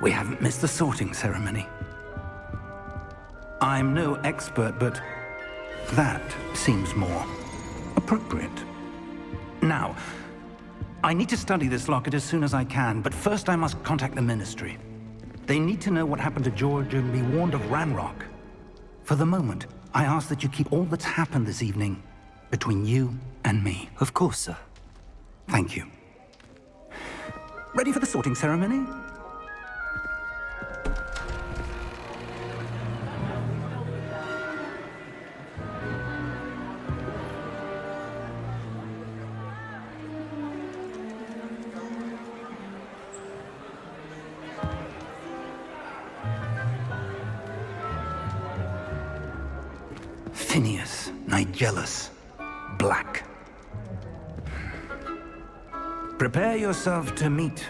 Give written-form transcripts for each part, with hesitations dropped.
We haven't missed the sorting ceremony. I'm no expert, but that seems more appropriate. Now, I need to study this locket as soon as I can, but first I must contact the Ministry. They need to know what happened to George and be warned of Ranrock. For the moment, I ask that you keep all that's happened this evening between you and me. Of course, sir. Thank you. Ready for the sorting ceremony? Phineas, Nigellus, Black. Prepare yourself to meet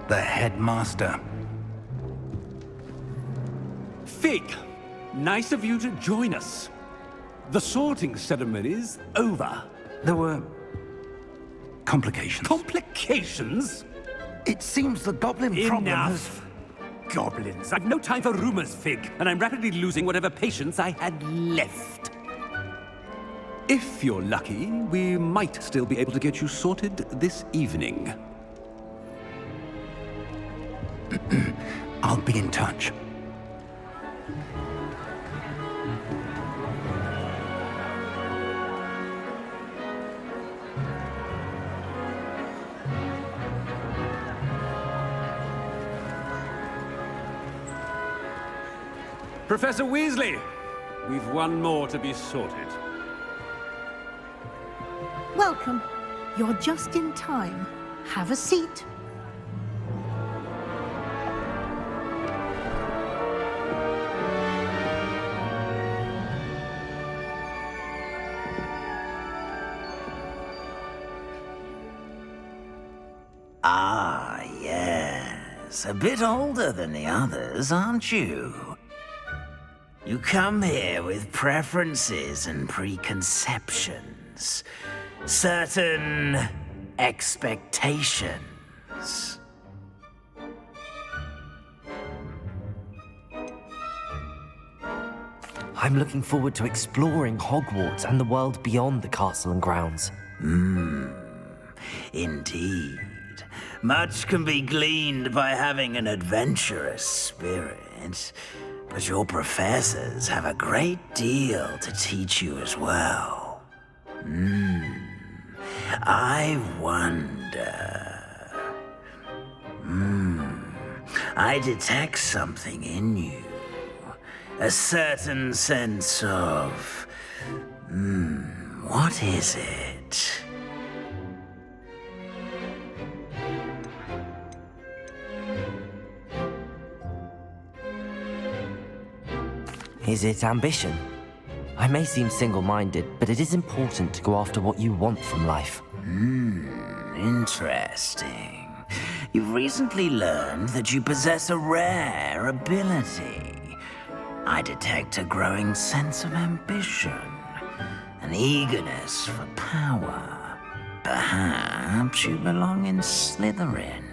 the headmaster. Fig, nice of you to join us. The sorting ceremony's over. There were complications. Complications? It seems the goblin problem has... Enough! Goblins. I've no time for rumors, Fig, and I'm rapidly losing whatever patience I had left. If you're lucky, we might still be able to get you sorted this evening. I'll be in touch. Professor Weasley, we've one more to be sorted. Welcome. You're just in time. Have a seat. Ah, yes. A bit older than the others, aren't you? You come here with preferences and preconceptions. Certain expectations. I'm looking forward to exploring Hogwarts and the world beyond the castle and grounds. Indeed. Much can be gleaned by having an adventurous spirit, but your professors have a great deal to teach you as well. I wonder... I detect something in you. A certain sense of... what is it? Is it ambition? I may seem single-minded, but it is important to go after what you want from life. Interesting. You've recently learned that you possess a rare ability. I detect a growing sense of ambition, an eagerness for power. Perhaps you belong in Slytherin.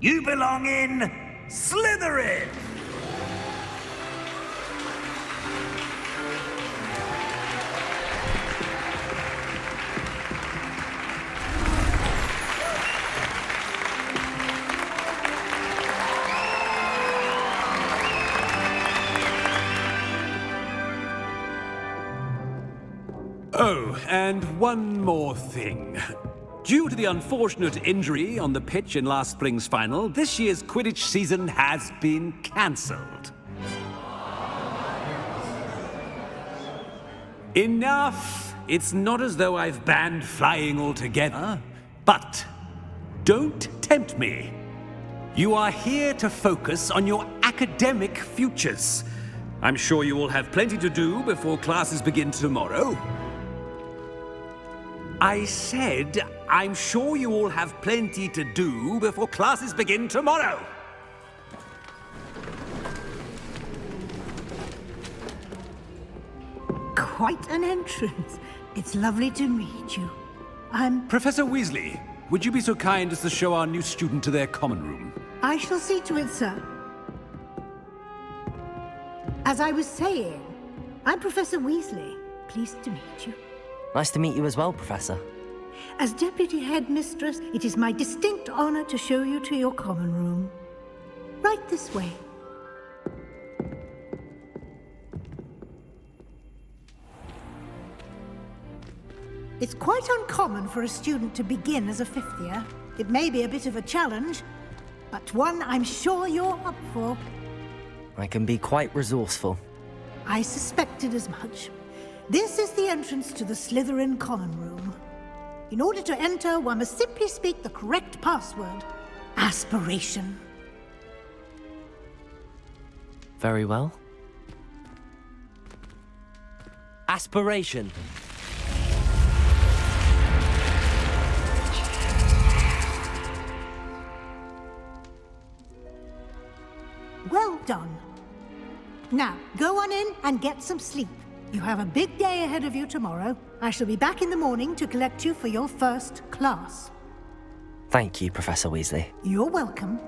You belong in Slytherin! Oh, and one more thing. Due to the unfortunate injury on the pitch in last spring's final, this year's Quidditch season has been cancelled. Enough! It's not as though I've banned flying altogether, but don't tempt me. You are here to focus on your academic futures. I'm sure you will have plenty to do before classes begin tomorrow. I said, I'm sure you all have plenty to do before classes begin tomorrow. Quite an entrance. It's lovely to meet you. I'm... Professor Weasley, would you be so kind as to show our new student to their common room? I shall see to it, sir. As I was saying, I'm Professor Weasley. Pleased to meet you. Nice to meet you as well, Professor. As Deputy Headmistress, it is my distinct honor to show you to your common room. Right this way. It's quite uncommon for a student to begin as a fifth year. It may be a bit of a challenge, but one I'm sure you're up for. I can be quite resourceful. I suspected as much. This is the entrance to the Slytherin common room. In order to enter, one must simply speak the correct password. Aspiration. Very well. Aspiration. Well done. Now, go on in and get some sleep. You have a big day ahead of you tomorrow. I shall be back in the morning to collect you for your first class. Thank you, Professor Weasley. You're welcome.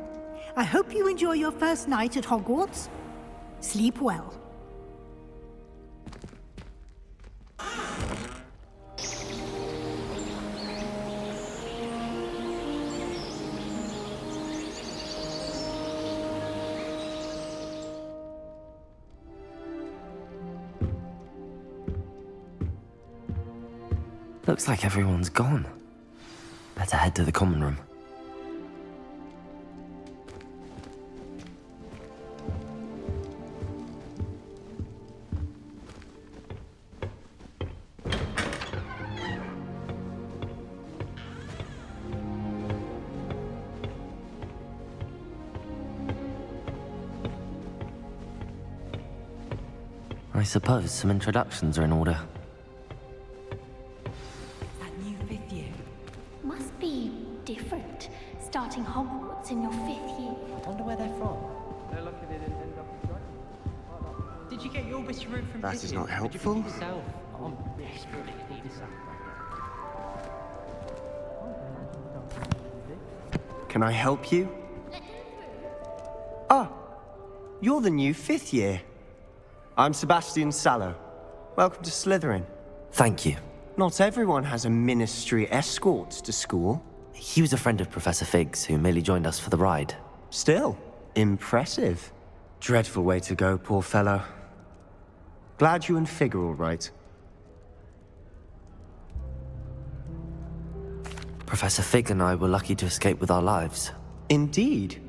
I hope you enjoy your first night at Hogwarts. Sleep well. Looks like everyone's gone. Better head to the common room. I suppose some introductions are in order. Must be different, starting Hogwarts in your 5th year. I wonder where they're from. Did you get your wish route from That is not helpful. Yourself? I'm desperately need a Can I help you? Ah, you're the new 5th year. I'm Sebastian Sallow. Welcome to Slytherin. Thank you. Not everyone has a ministry escort to school. He was a friend of Professor Fig's who merely joined us for the ride. Still, impressive. Dreadful way to go, poor fellow. Glad you and Fig are all right. Professor Fig and I were lucky to escape with our lives. Indeed.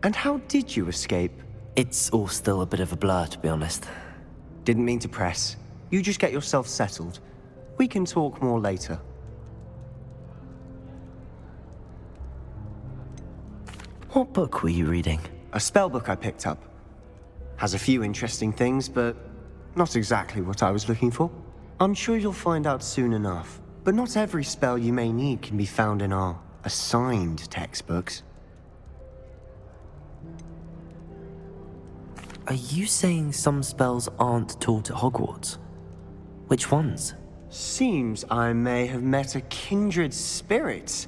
And how did you escape? It's all still a bit of a blur, to be honest. Didn't mean to press. You just get yourself settled. We can talk more later. What book were you reading? A spell book I picked up. Has a few interesting things, but not exactly what I was looking for. I'm sure you'll find out soon enough. But not every spell you may need can be found in our assigned textbooks. Are you saying some spells aren't taught at Hogwarts? Which ones? Seems I may have met a kindred spirit.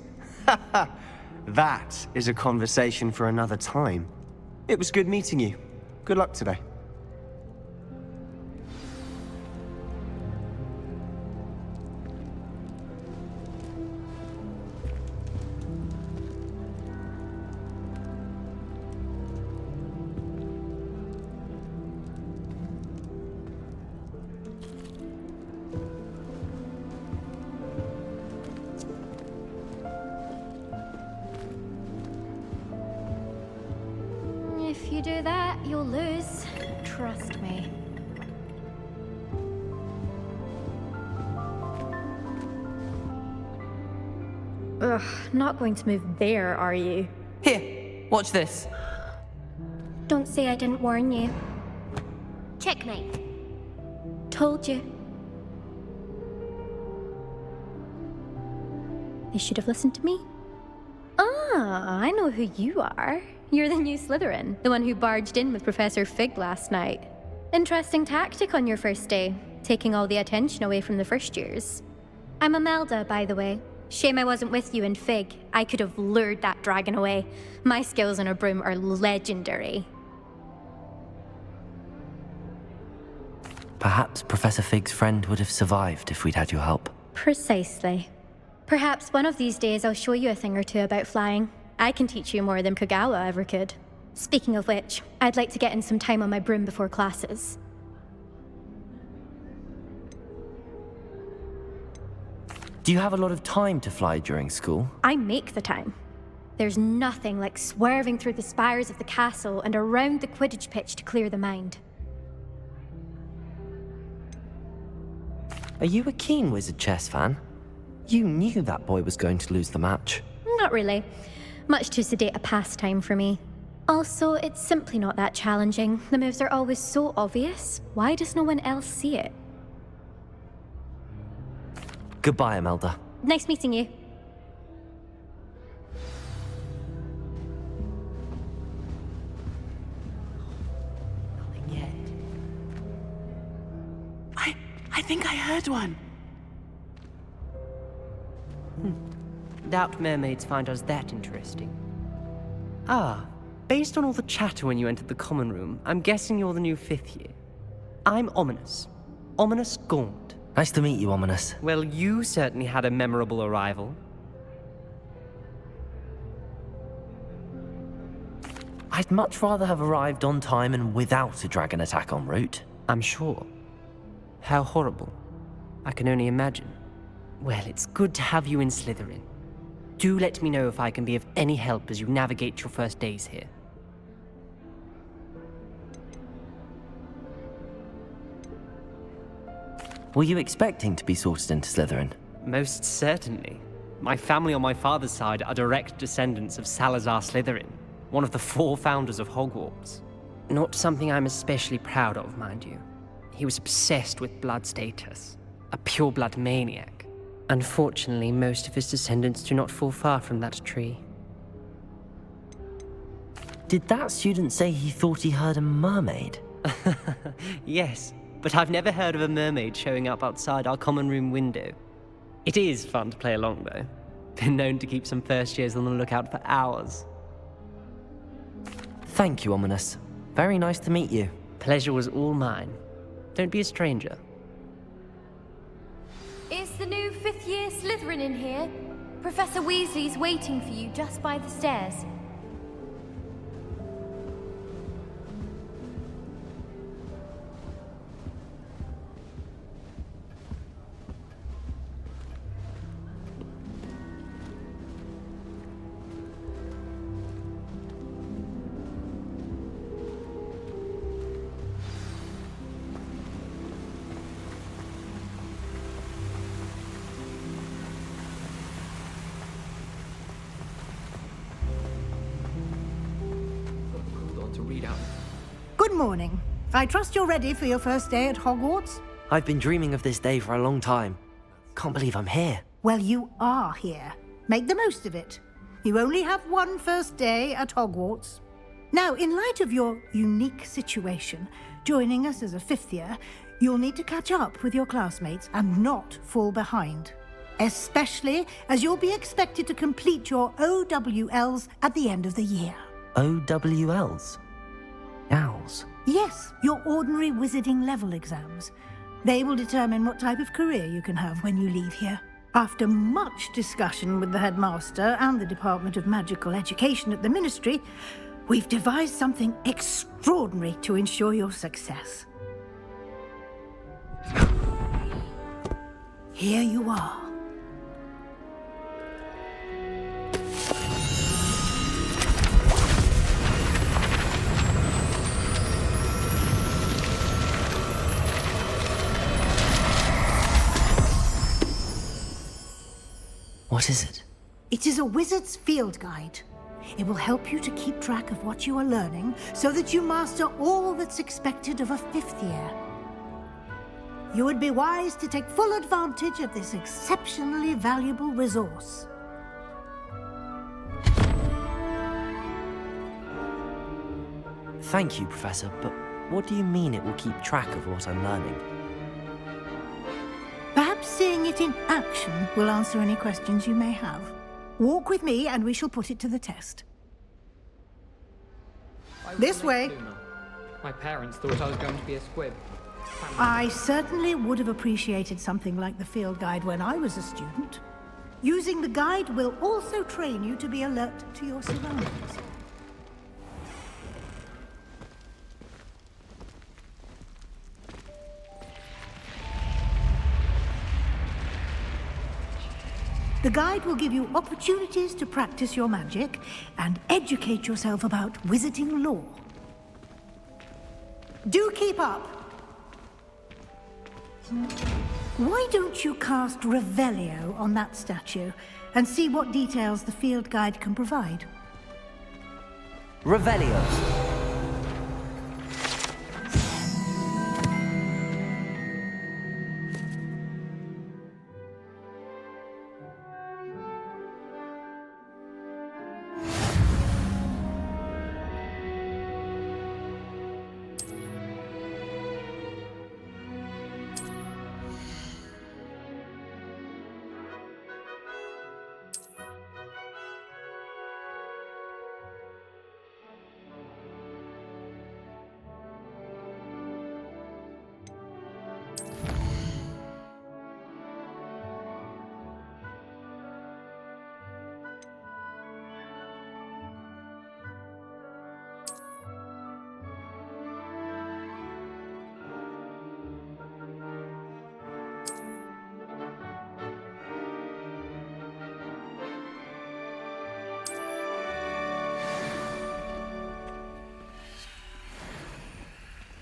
That is a conversation for another time. It was good meeting you. Good luck today. If you do that, you'll lose. Trust me. Ugh, not going to move there, are you? Here, watch this. Don't say I didn't warn you. Checkmate. Told you. They should have listened to me. Ah, I know who you are. You're the new Slytherin, the one who barged in with Professor Fig last night. Interesting tactic on your first day, taking all the attention away from the first years. I'm Imelda, by the way. Shame I wasn't with you in Fig. I could have lured that dragon away. My skills on a broom are legendary. Perhaps Professor Fig's friend would have survived if we'd had your help. Precisely. Perhaps one of these days I'll show you a thing or two about flying. I can teach you more than Kogawa ever could. Speaking of which, I'd like to get in some time on my broom before classes. Do you have a lot of time to fly during school? I make the time. There's nothing like swerving through the spires of the castle and around the Quidditch pitch to clear the mind. Are you a keen Wizard chess fan? You knew that boy was going to lose the match. Not really. Much too sedate a pastime for me. Also, it's simply not that challenging. The moves are always so obvious. Why does no one else see it? Goodbye, Imelda. Nice meeting you. Nothing yet. I think I heard one. Doubt mermaids find us that interesting. Ah, based on all the chatter when you entered the common room, I'm guessing you're the new 5th year. I'm Ominous. Ominous Gaunt. Nice to meet you, Ominous. Well, you certainly had a memorable arrival. I'd much rather have arrived on time and without a dragon attack en route. I'm sure. How horrible. I can only imagine. Well, it's good to have you in Slytherin. Do let me know if I can be of any help as you navigate your first days here. Were you expecting to be sorted into Slytherin? Most certainly. My family on my father's side are direct descendants of Salazar Slytherin, one of the 4 founders of Hogwarts. Not something I'm especially proud of, mind you. He was obsessed with blood status, a pure-blood maniac. Unfortunately, most of his descendants do not fall far from that tree. Did that student say he thought he heard a mermaid? Yes, but I've never heard of a mermaid showing up outside our common room window. It is fun to play along, though. Been known to keep some first years on the lookout for hours. Thank you, Ominous. Very nice to meet you. Pleasure was all mine. Don't be a stranger. Is the new 5th year Slytherin in here? Professor Weasley's waiting for you just by the stairs. Good morning. I trust you're ready for your first day at Hogwarts? I've been dreaming of this day for a long time. Can't believe I'm here. Well, you are here. Make the most of it. You only have one first day at Hogwarts. Now, in light of your unique situation, joining us as a 5th year, you'll need to catch up with your classmates and not fall behind. Especially as you'll be expected to complete your OWLs at the end of the year. OWLs? Owls? Yes, your ordinary wizarding level exams. They will determine what type of career you can have when you leave here. After much discussion with the headmaster and the Department of Magical Education at the Ministry, we've devised something extraordinary to ensure your success. Here you are. What is it? It is a wizard's field guide. It will help you to keep track of what you are learning so that you master all that's expected of a 5th year. You would be wise to take full advantage of this exceptionally valuable resource. Thank you, Professor, but what do you mean it will keep track of what I'm learning? Perhaps seeing it in action will answer any questions you may have. Walk with me and we shall put it to the test. This way. My parents thought I was going to be a squib. I certainly would have appreciated something like the field guide when I was a student. Using the guide will also train you to be alert to your surroundings. The guide will give you opportunities to practice your magic and educate yourself about wizarding lore. Do keep up! Why don't you cast Revelio on that statue and see what details the field guide can provide? Revelio!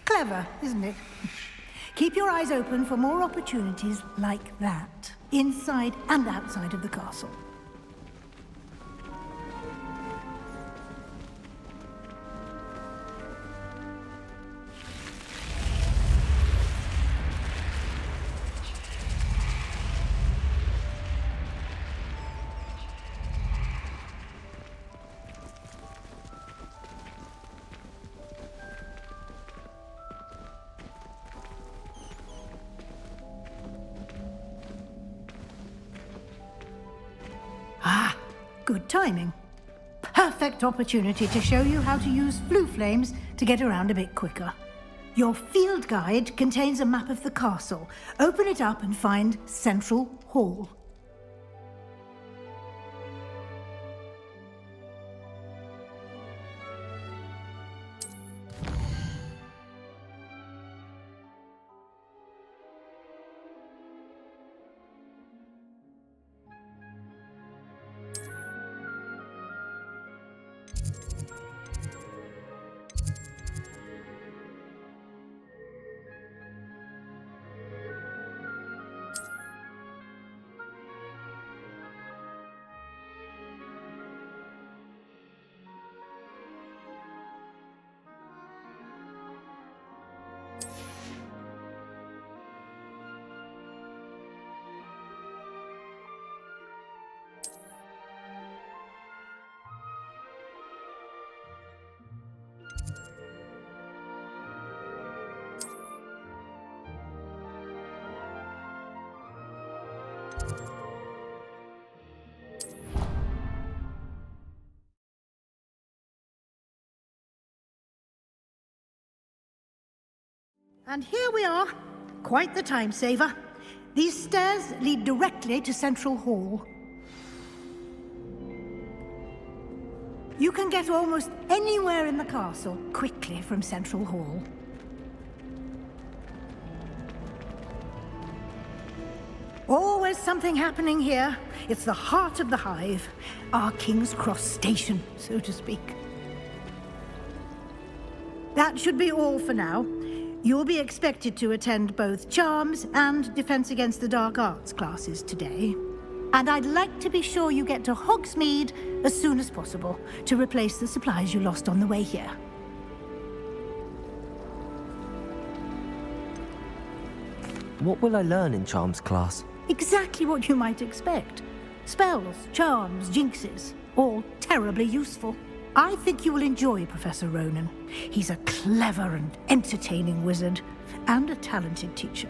Clever, isn't it? Keep your eyes open for more opportunities like that, inside and outside of the castle. Good timing. Perfect opportunity to show you how to use flue flames to get around a bit quicker. Your field guide contains a map of the castle. Open it up and find Central Hall. And here we are. Quite the time saver. These stairs lead directly to Central Hall. You can get almost anywhere in the castle quickly from Central Hall. Always something happening here. It's the heart of the hive. Our King's Cross station, so to speak. That should be all for now. You'll be expected to attend both Charms and Defense Against the Dark Arts classes today. And I'd like to be sure you get to Hogsmeade as soon as possible to replace the supplies you lost on the way here. What will I learn in Charms class? Exactly what you might expect. Spells, charms, jinxes, all terribly useful. I think you will enjoy Professor Ronan. He's a clever and entertaining wizard, and a talented teacher.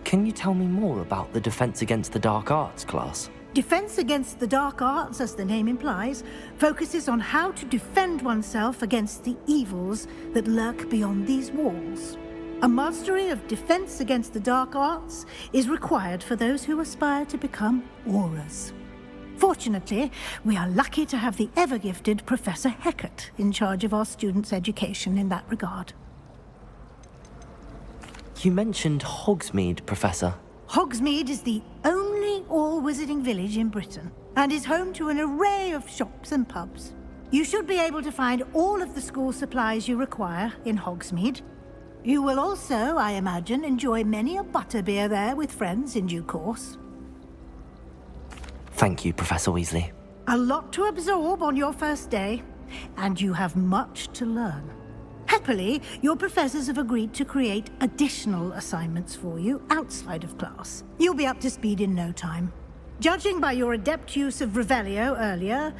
Can you tell me more about the Defense Against the Dark Arts class? Defense Against the Dark Arts, as the name implies, focuses on how to defend oneself against the evils that lurk beyond these walls. A mastery of Defense Against the Dark Arts is required for those who aspire to become auras. Fortunately, we are lucky to have the ever-gifted Professor Hecat in charge of our students' education in that regard. You mentioned Hogsmeade, Professor. Hogsmeade is the only all-wizarding village in Britain, and is home to an array of shops and pubs. You should be able to find all of the school supplies you require in Hogsmeade. You will also, I imagine, enjoy many a butterbeer there with friends in due course. Thank you, Professor Weasley. A lot to absorb on your first day, and you have much to learn. Happily, your professors have agreed to create additional assignments for you outside of class. You'll be up to speed in no time. Judging by your adept use of Revelio earlier,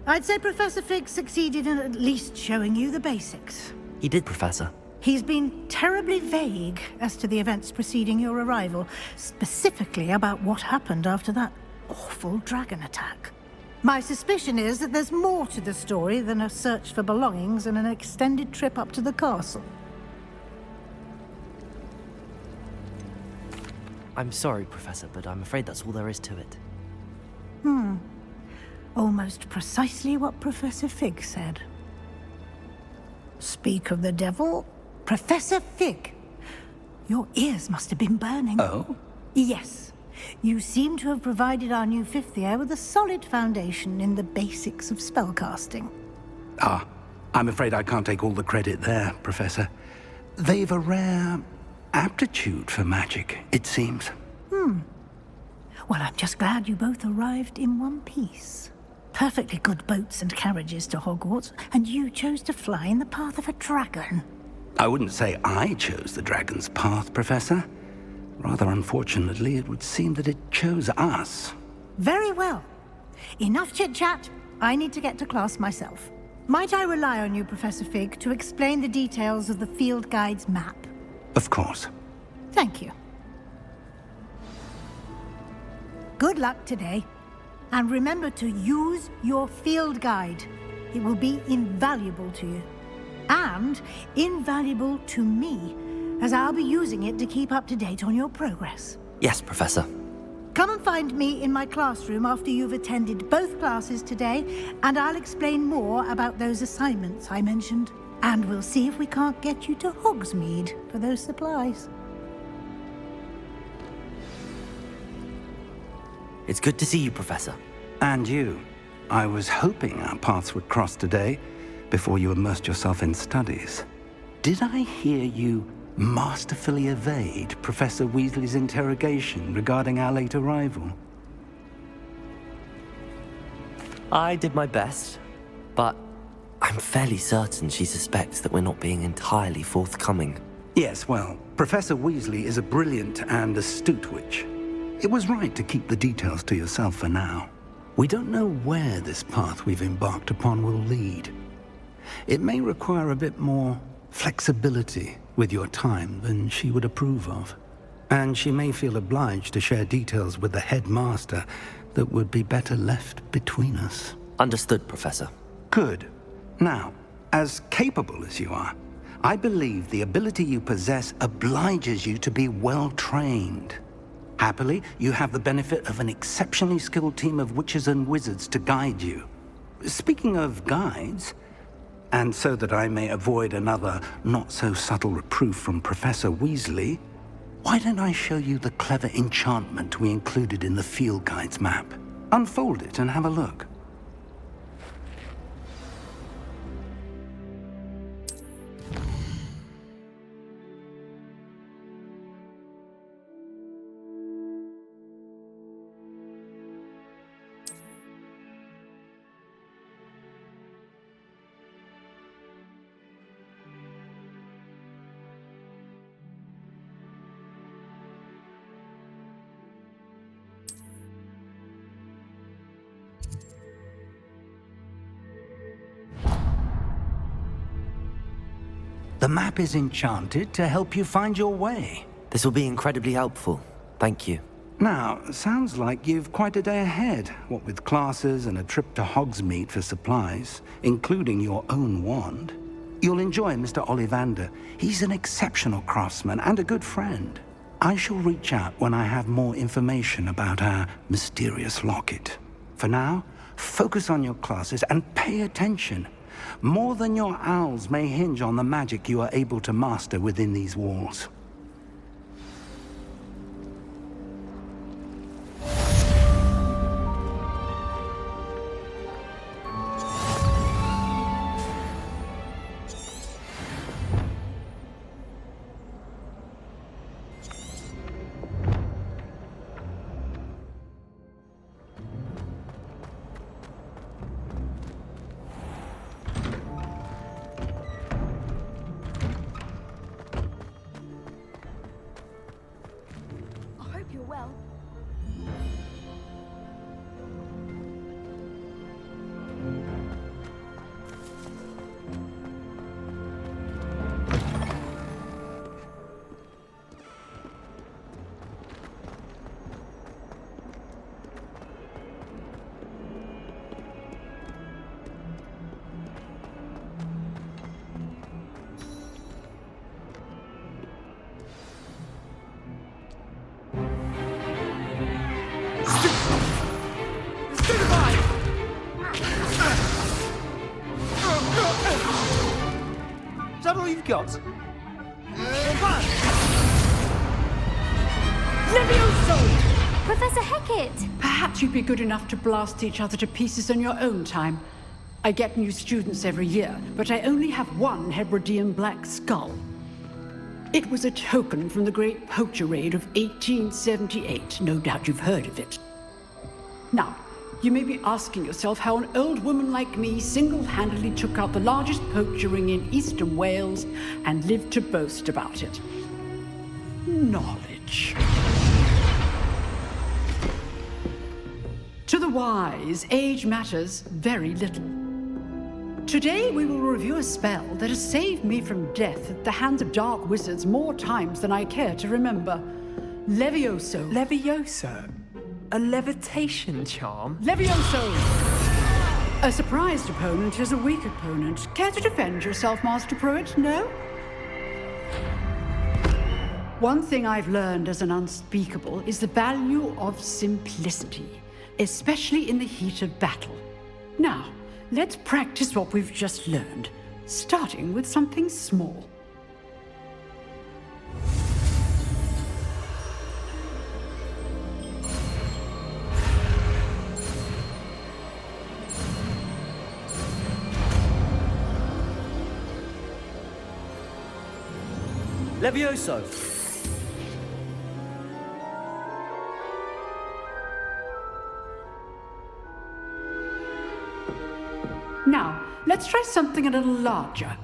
I'd say Professor Fig succeeded in at least showing you the basics. He did, Professor. He's been terribly vague as to the events preceding your arrival, specifically about what happened after that awful dragon attack. My suspicion is that there's more to the story than a search for belongings and an extended trip up to the castle. I'm sorry, Professor, but I'm afraid that's all there is to it. Almost precisely what Professor Fig said. Speak of the devil, Professor Fig. Your ears must have been burning. Oh? Yes. You seem to have provided our new fifth year with a solid foundation in the basics of spellcasting. Ah, I'm afraid I can't take all the credit there, Professor. They've a rare aptitude for magic, it seems. Well, I'm just glad you both arrived in one piece. Perfectly good boats and carriages to Hogwarts, and you chose to fly in the path of a dragon. I wouldn't say I chose the dragon's path, Professor. Rather unfortunately, it would seem that it chose us. Very well. Enough chit-chat. I need to get to class myself. Might I rely on you, Professor Fig, to explain the details of the field guide's map? Of course. Thank you. Good luck today. And remember to use your field guide. It will be invaluable to you. And invaluable to me, as I'll be using it to keep up to date on your progress. Yes, Professor. Come and find me in my classroom after you've attended both classes today, and I'll explain more about those assignments I mentioned. And we'll see if we can't get you to Hogsmeade for those supplies. It's good to see you, Professor. And you. I was hoping our paths would cross today, before you immersed yourself in studies. Did I hear you masterfully evade Professor Weasley's interrogation regarding our late arrival? I did my best, but I'm fairly certain she suspects that we're not being entirely forthcoming. Yes, well, Professor Weasley is a brilliant and astute witch. It was right to keep the details to yourself for now. We don't know where this path we've embarked upon will lead. It may require a bit more flexibility with your time than she would approve of. And she may feel obliged to share details with the headmaster that would be better left between us. Understood, Professor. Good. Now, as capable as you are, I believe the ability you possess obliges you to be well-trained. Happily, you have the benefit of an exceptionally skilled team of witches and wizards to guide you. Speaking of guides, and so that I may avoid another not-so-subtle reproof from Professor Weasley, why don't I show you the clever enchantment we included in the field guide's map? Unfold it and have a look. The map is enchanted to help you find your way. This will be incredibly helpful. Thank you. Now, sounds like you've quite a day ahead, what with classes and a trip to Hogsmeade for supplies, including your own wand. You'll enjoy Mr. Ollivander. He's an exceptional craftsman and a good friend. I shall reach out when I have more information about our mysterious locket. For now, focus on your classes and pay attention. More than your owls may hinge on the magic you are able to master within these walls. Is that all you've got? Levioso! Professor Hecat! Perhaps you'd be good enough to blast each other to pieces on your own time. I get new students every year, but I only have one Hebridean black skull. It was a token from the Great Poacher Raid of 1878. No doubt you've heard of it. Now, you may be asking yourself how an old woman like me single-handedly took out the largest poacher ring in eastern Wales and lived to boast about it. Knowledge. To the wise, age matters very little. Today we will review a spell that has saved me from death at the hands of dark wizards more times than I care to remember. Levioso. Levioso? A levitation charm? Levioso! A surprised opponent is a weak opponent. Care to defend yourself, Master Pruitt? No? One thing I've learned as an unspeakable is the value of simplicity, especially in the heat of battle. Now, let's practice what we've just learned, starting with something small. Levioso! Now, let's try something a little larger.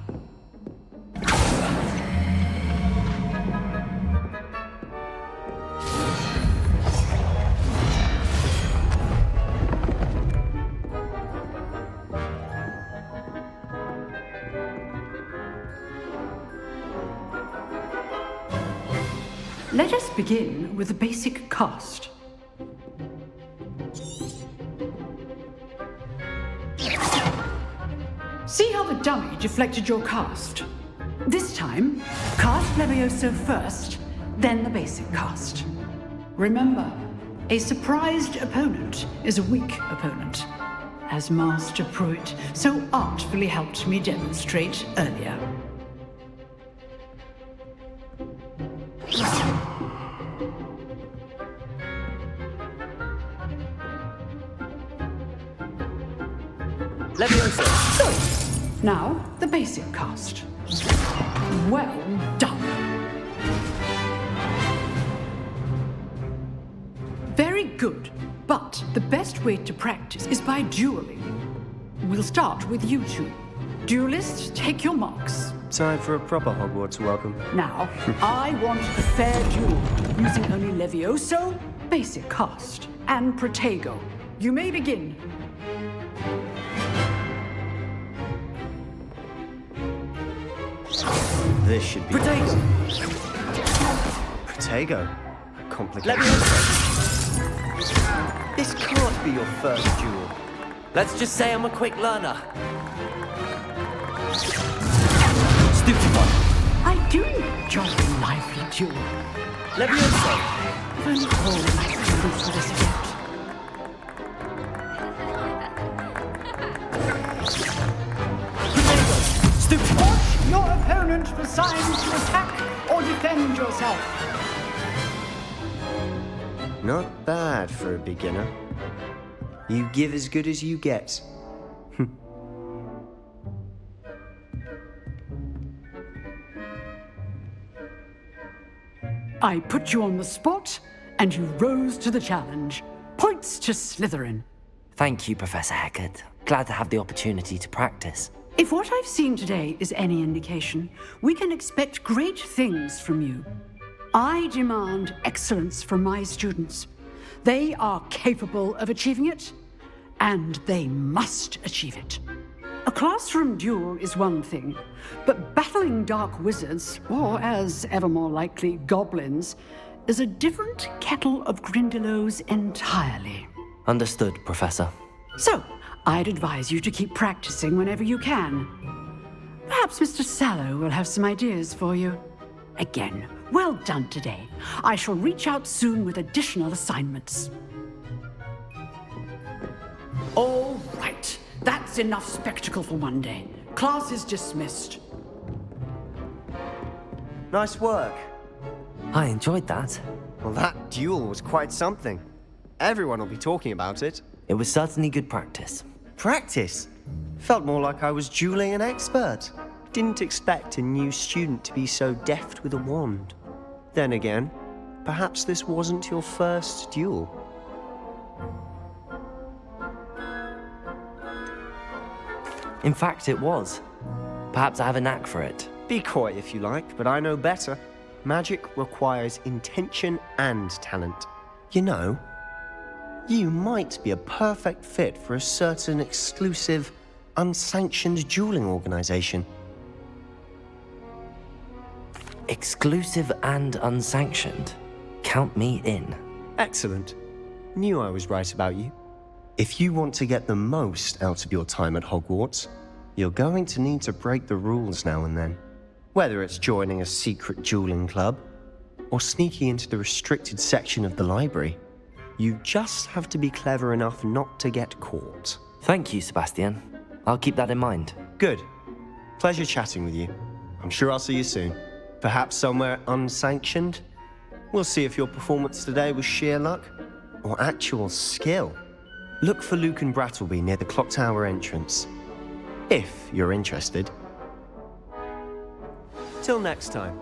Let us begin with the basic cast. See how the dummy deflected your cast? This time, cast Levioso first, then the basic cast. Remember, a surprised opponent is a weak opponent, as Master Pruitt so artfully helped me demonstrate earlier. Levioso! So, now the basic cast. Well done. Very good, but the best way to practice is by dueling. We'll start with you two. Duelists, take your marks. Time for a proper Hogwarts welcome. Now, I want a fair duel, using only Levioso, basic cast, and Protego. You may begin. This should be... Protego. Complicated. This can't be your first duel. Let's just say I'm a quick learner. Stupid one. I do enjoy a lively duel. Levioso. If only all my students would escape. Stupid. Watch your opponent for signs to attack or defend yourself. Not bad for a beginner. You give as good as you get. I put you on the spot, and you rose to the challenge. Points to Slytherin. Thank you, Professor Hecat. Glad to have the opportunity to practice. If what I've seen today is any indication, we can expect great things from you. I demand excellence from my students. They are capable of achieving it, and they must achieve it. A classroom duel is one thing, but battling dark wizards, or as ever more likely, goblins, is a different kettle of Grindylows entirely. Understood, Professor. So, I'd advise you to keep practicing whenever you can. Perhaps Mr. Sallow will have some ideas for you. Again, well done today. I shall reach out soon with additional assignments. All right. That's enough spectacle for one day. Class is dismissed. Nice work. I enjoyed that. Well, that duel was quite something. Everyone will be talking about it. It was certainly good practice. Practice? Felt more like I was dueling an expert. Didn't expect a new student to be so deft with a wand. Then again, perhaps this wasn't your first duel. In fact, it was. Perhaps I have a knack for it. Be coy if you like, but I know better. Magic requires intention and talent. You know, you might be a perfect fit for a certain exclusive, unsanctioned dueling organization. Exclusive and unsanctioned. Count me in. Excellent. Knew I was right about you. If you want to get the most out of your time at Hogwarts, you're going to need to break the rules now and then. Whether it's joining a secret dueling club, or sneaking into the restricted section of the library, you just have to be clever enough not to get caught. Thank you, Sebastian. I'll keep that in mind. Good. Pleasure chatting with you. I'm sure I'll see you soon. Perhaps somewhere unsanctioned? We'll see if your performance today was sheer luck, or actual skill. Look for Luke and Brattleby near the clock tower entrance. If you're interested. Till next time.